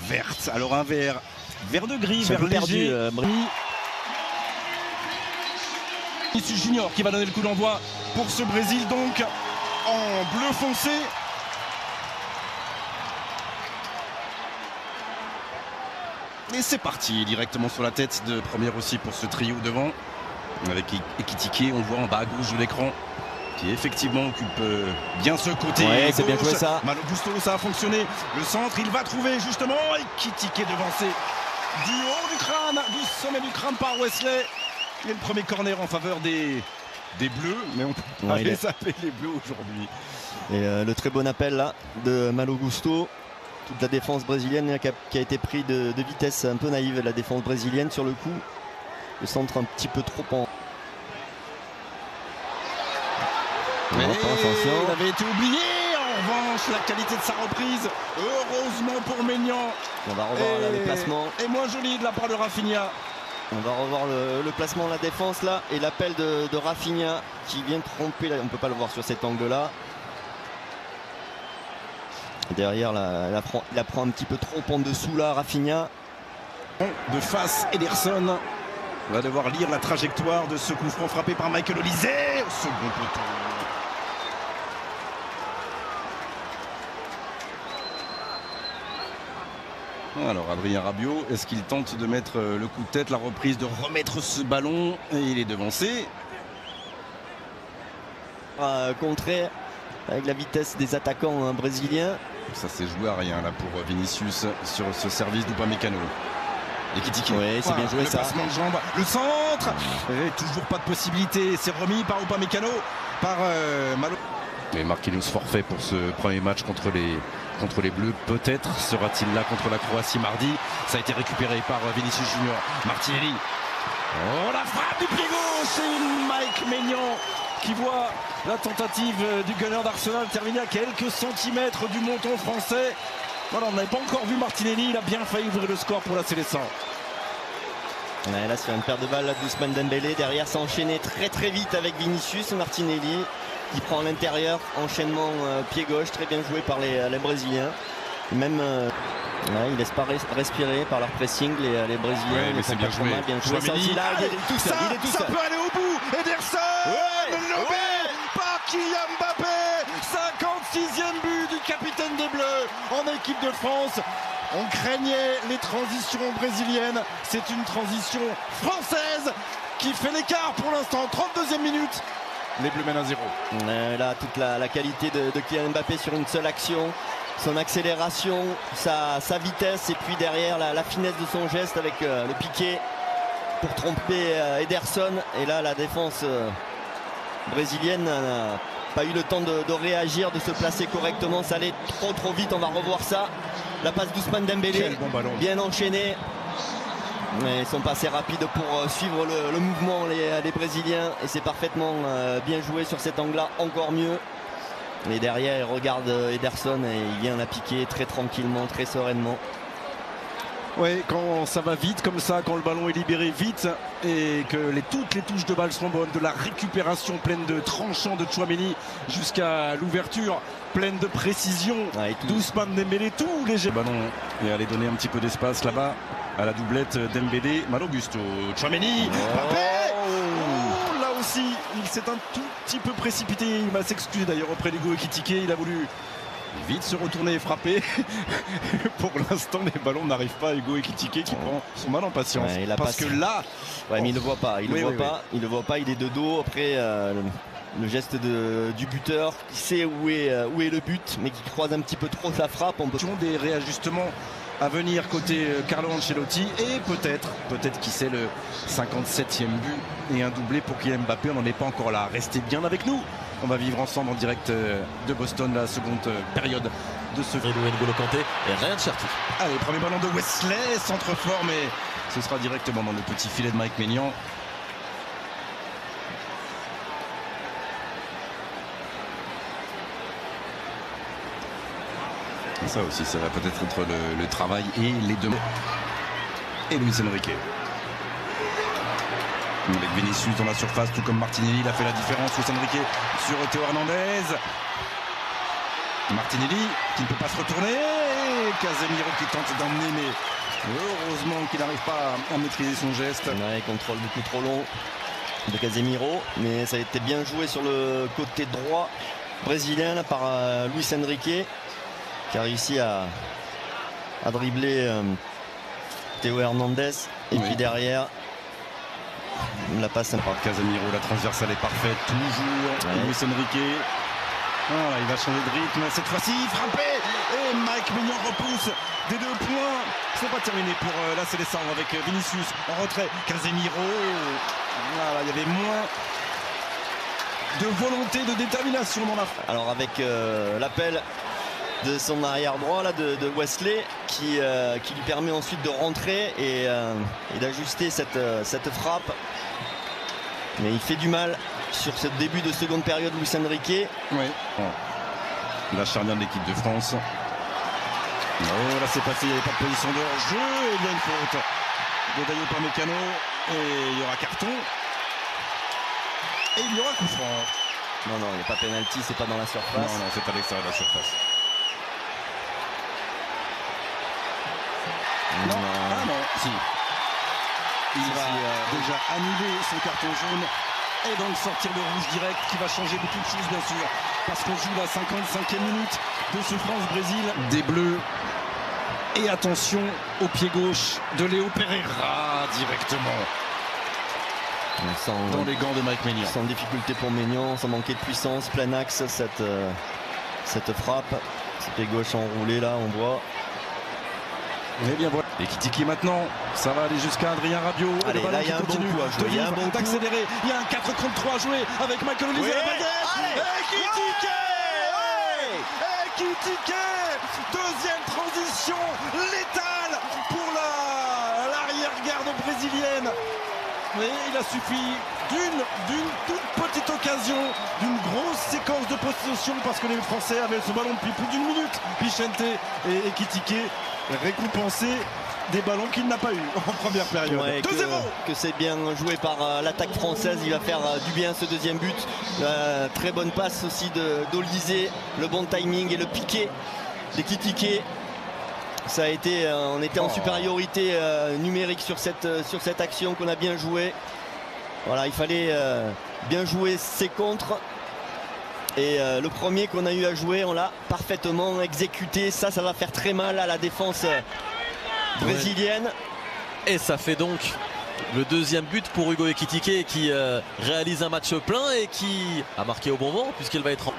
verte. Alors un vert de gris, vert léger. Vinicius Junior qui va donner le coup d'envoi pour ce Brésil donc en bleu foncé. Et c'est parti directement sur la tête de première aussi pour ce trio devant. Avec Ekitike, on voit en bas à gauche de l'écran qui effectivement occupe bien ce côté. Ouais, c'est bien joué ça. Malo Gusto, ça a fonctionné. Le centre, il va trouver justement Ekitike devancé du haut du crâne, du sommet du crâne par Wesley. Et le premier corner en faveur des Bleus, mais on peut pas les appeler les Bleus aujourd'hui. Et le très bon appel là de Malo Gusto. Toute la défense brésilienne qui a été pris de vitesse un peu naïve, la défense brésilienne sur le coup. Le centre un petit peu trop en... Mais il avait été oublié. En revanche, la qualité de sa reprise, heureusement pour Maignan. On va revoir le placement. Et moins joli de la part de Rafinha. On va revoir le placement de la défense là. Et l'appel de Rafinha qui vient tromper. On ne peut pas le voir sur cet angle là. Derrière, il apprend un petit peu trop en dessous là, Rafinha. De face, Ederson va devoir lire la trajectoire de ce coup franc frappé par Michael Olise au second poteau. Alors Adrien Rabiot, est-ce qu'il tente de mettre le coup de tête, la reprise, de remettre ce ballon et il est devancé. Contré avec la vitesse des attaquants brésiliens. Ça s'est joué à rien là pour Vinicius sur ce service d'Upamecano. Ekitike, oui, c'est bien joué le ça. Passement de jambe, le centre, et toujours pas de possibilité. C'est remis par Upamecano, par Malo. Et Marquinhos forfait pour ce premier match contre les Bleus. Peut-être sera-t-il là contre la Croatie mardi. Ça a été récupéré par Vinicius Junior. Martinelli. Oh, la frappe du pied gauche et Mike Maignan qui voit la tentative du gunner d'Arsenal terminer à quelques centimètres du monton français. Voilà, on n'avait pas encore vu Martinelli, il a bien failli ouvrir le score pour la Célestin. Ouais, là sur une paire de balles d'Ousmane Dembélé, derrière ça enchaîné très très vite avec Vinicius. Martinelli qui prend l'intérieur, enchaînement pied gauche, très bien joué par les Brésiliens. Même ouais, ils laissent pas respirer par leur pressing les Brésiliens. Ouais, mais c'est bien joué. Bien joué. Ça, il est tout seul, il est tout ça seul. peut aller au bout. Ederson lobé par Kylian Mbappé. 56e but du capitaine des Bleus en équipe de France. On craignait les transitions brésiliennes. C'est une transition française qui fait l'écart pour l'instant. 32e minute. Les Bleus mènent à 0. Là, toute la qualité de Kylian Mbappé sur une seule action. Son accélération, sa vitesse et puis derrière la finesse de son geste avec le piqué pour tromper Ederson. Et là, la défense brésilienne n'a pas eu le temps de réagir, de se placer correctement. Ça allait trop vite, on va revoir ça. La passe d'Ousmane Dembélé, bon ballon. Bien enchaîné. Mais ils sont pas assez rapides pour suivre le mouvement, les Brésiliens. Et c'est parfaitement bien joué sur cet angle-là, encore mieux. Et derrière, il regarde Ederson et il vient la piquer très tranquillement, très sereinement. Oui, quand ça va vite comme ça, quand le ballon est libéré vite et que toutes les touches de balle sont bonnes, de la récupération pleine de tranchants de Tchouaméni jusqu'à l'ouverture pleine de précision d'Ousmane Dembélé, tous les ballons et aller donner un petit peu d'espace là-bas à la doublette Dembélé, Malo Gusto, Tchouaméni, Mbappé. Là aussi, il s'est un tout petit peu précipité, il va s'excuser d'ailleurs auprès d'Hugo Ekitike, il a voulu vite se retourner et frapper. Pour l'instant, les ballons n'arrivent pas à Hugo Ekitike qui prend son mal en patience. Ouais, parce que là... Ouais, mais il ne le voit pas. Il le voit pas, il est de dos. Après, le geste du buteur qui sait où est le but, mais qui croise un petit peu trop sa frappe. On peut... Des réajustements à venir côté Carlo Ancelotti et peut-être qui sait le 57e but et un doublé pour Kylian Mbappé. On n'en est pas encore là. Restez bien avec nous. On va vivre ensemble en direct de Boston la seconde période de ce N'Golo Kanté et rien de Cherki. Allez, premier ballon de Wesley, centre fort, mais ce sera directement dans le petit filet de Mike Maignan. Et ça aussi, ça va peut-être être le travail et les deux. Et Luis Enrique. Avec Vinicius dans la surface, tout comme Martinelli, il a fait la différence. Luis Enrique sur Théo Hernandez. Martinelli qui ne peut pas se retourner. Et Casemiro qui tente d'emmener, mais heureusement qu'il n'arrive pas à maîtriser son geste. Ouais, contrôle beaucoup trop long de Casemiro, mais ça a été bien joué sur le côté droit brésilien là, par Luis Enrique, qui a réussi à dribbler Théo Hernandez. Et puis derrière, la passe sympa. Casemiro, la transversale est parfaite, toujours. Luis Enrique. Voilà, il va changer de rythme. Cette fois-ci, frappé. Et Mike Maignan repousse des 2 points. C'est pas terminé pour la Seleção avec Vinicius en retrait. Casemiro. Voilà, il y avait moins de volonté, de détermination dans la fin. Alors avec l'appel de son arrière droit là, de Wesley qui lui permet ensuite de rentrer et d'ajuster cette frappe. Mais il fait du mal sur ce début de seconde période, Luis Enrique. Oui. Oh. La charnière de l'équipe de France. Oh, là c'est passé, il n'y avait pas de position de hors-jeu. Et il y a une faute de Dayo Upamecano. Et il y aura carton. Et il y aura coup franc. Non, il n'y a pas pénalty, c'est pas dans la surface. Non, c'est à l'extérieur de la surface. Non. Ah non, si. Il va déjà annuler son carton jaune et donc sortir le rouge direct qui va changer beaucoup de choses bien sûr. Parce qu'on joue la 55e minute de ce France-Brésil. Des Bleus. Et attention au pied gauche de Léo Pereira directement. Dans les gants de Mike Maignan. Sans difficulté pour Maignan, sans manquer de puissance, plein axe cette frappe. Ce pied gauche enroulé là, on voit. Et bien voilà. Et Kitiki maintenant, ça va aller jusqu'à Adrien Rabiot. Allez, là il y a un bon coup à jouer. Il y a un bon coup accéléré. Il y a un 4 contre 3 à jouer avec Michael Olise à la baguette. Et Kitiki. Kitiki. Deuxième transition létale pour l'arrière-garde brésilienne. Mais il a suffi d'une toute petite occasion, d'une grosse séquence de possession parce que les Français avaient ce ballon depuis plus d'une minute. Pichente et Kitike récompensaient des ballons qu'il n'a pas eu en première période. Ouais, 2-0. Que c'est bien joué par l'attaque française, il va faire du bien ce deuxième but. Très bonne passe aussi d'Olise, le bon timing et le piqué de Kitike. Ça a été, on était en supériorité numérique sur cette action qu'on a bien joué. Voilà, il fallait bien jouer ses contres. Et le premier qu'on a eu à jouer, on l'a parfaitement exécuté. Ça va faire très mal à la défense brésilienne. Et ça fait donc le deuxième but pour Hugo Ekitike qui réalise un match plein et qui a marqué au bon moment puisqu'il va être en...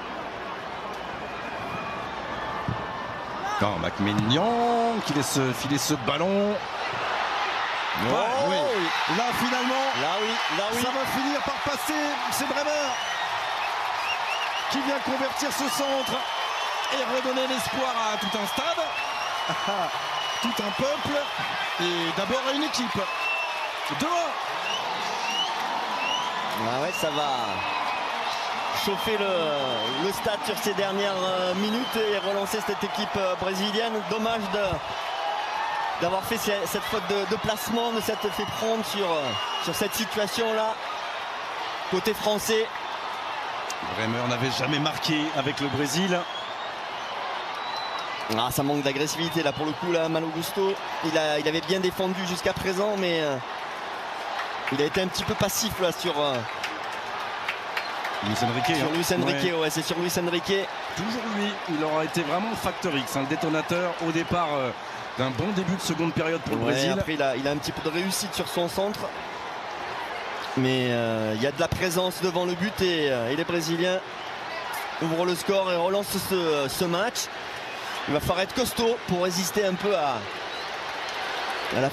Non, Mike Maignan qui laisse filer ce ballon. Oh, oui. Là finalement, là oui. Ça va finir par passer. C'est Bremer qui vient convertir ce centre et redonner l'espoir à tout un stade, tout un peuple et d'abord à une équipe. 2-1. Ah ouais, ça va chauffer le stade sur ces dernières minutes et relancer cette équipe brésilienne. Dommage d'avoir fait cette faute de placement, de s'être fait prendre sur cette situation-là. Côté français. Bremer n'avait jamais marqué avec le Brésil. Ah, ça manque d'agressivité là pour le coup là, Malo Gusto. Il avait bien défendu jusqu'à présent, mais il a été un petit peu passif là sur Luis Enrique. Sur Luis Enrique, ouais, c'est sur Luis Enrique. Toujours lui, il aura été vraiment facteur X, le détonateur au départ d'un bon début de seconde période pour le Brésil. Après il a un petit peu de réussite sur son centre. Mais il y a de la présence devant le but et les Brésiliens ouvrent le score et relancent ce match. Il va falloir être costaud pour résister un peu à la